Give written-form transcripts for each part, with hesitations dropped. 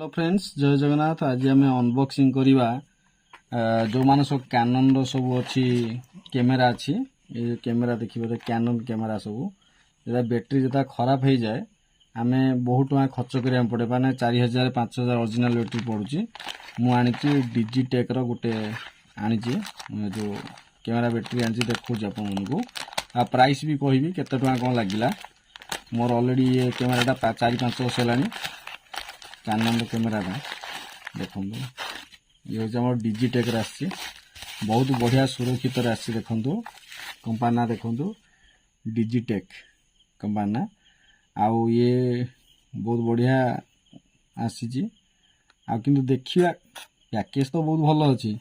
Hello friends जय जगन्नाथ। आज आम अनबॉक्सिंग करवा जो मान सब कैनन सब अच्छी कैमेरा अच्छी ये कैमेरा देखिए कैनन कैमेरा सब जो बैटेरी जो खराब हो जाए आम बहुत टका खर्च करा पड़े मैंने 4000 5000 ओरिजिनल बैटेरी पड़ुची मुझे डिजिटेक गोटे आनी जो कैमेरा बैटेरी आनी देखा आपको आ प्राइस भी कहबी केते टका कौन लगिला मोर ऑलरेडी ये कैमेराटा 4-5 वर्ष है कैनन कैमेरा देखो ये हूँ डिजिटेक आसी बहुत बढ़िया सुरक्षित आसी देखो कंपानी ना देखो डिजिटेक कंपानी ना आउ ये बहुत बढ़िया आसी किंतु देखिया पैकेज तो बहुत भल अच्छी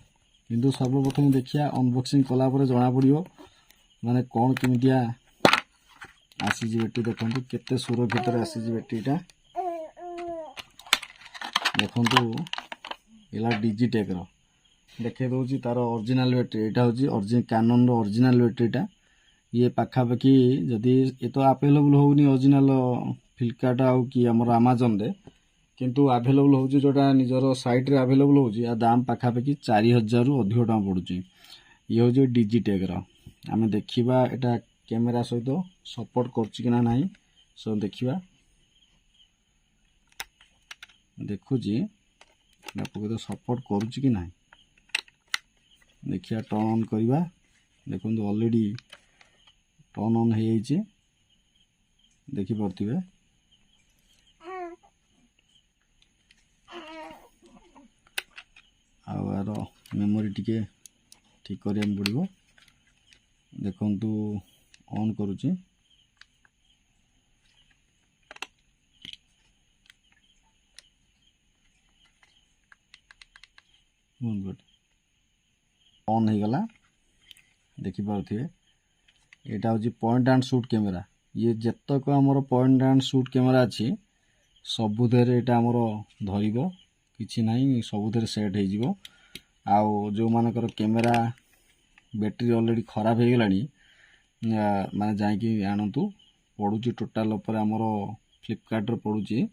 किंतु सर्वप्रथम देखिया अनबॉक्सिंग कलापर जना पड़ो माने कौन केमितिया आसी बैटेरी देखो केते सुरक्षित आसी बैटेरीटा देखु एला डिजिटेक देखे दूसरी तार ओरिजिनल बैटेरी यहाँ हूँ कैनन ओरिजिनल बैटेरीटा ये पाखापाखि जदि ये तो आवेलेबल होनी ओरिजिनल फ्लिपकार्ट आउ कि आमर आमाजन रे किंतु आवेलेबल हो जोटा निजर साइट रे आवेलेबल हो दाम पाखापाखि 4000 रु अधिक टका पड़ुची ये हूँ डिजिटेक आम देखा यहाँ कैमेरा सहित सपोर्ट करना ना सब देखा देखुची तो सपोर्ट करुच्ची कि ना देखिए टर्न ऑन करवा देखो ऑलरेडी टर्न ऑन हो देखिपे आर मेमोरी टिके ठीक करिया पड़ो देखु ऑन करुच्ची ऑन हो गला देखिपे यहाँ हूँ पॉइंट एंड शूट कैमेरा ये जतक आमर पॉइंट एंड शूट कैमेरा अच्छी सबुधे यहाँ आमर धरब कि ना सबुधे सेट हो आउ जो मानकर कैमेरा बैटेरी ऑलरेडी खराब हो गला माने जाकि आणतु पड़ुची टोटाल आमर फ्लिपकार्ट पड़ुची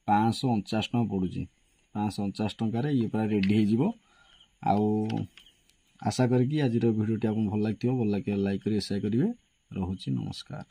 549 टका पड़ुची 549 टकर ये पूरा रेडी हो आउ आशा करी आज वीडियोटी आपको भल लगे लाइक करेंगे शेयर करेंगे। रोचे नमस्कार।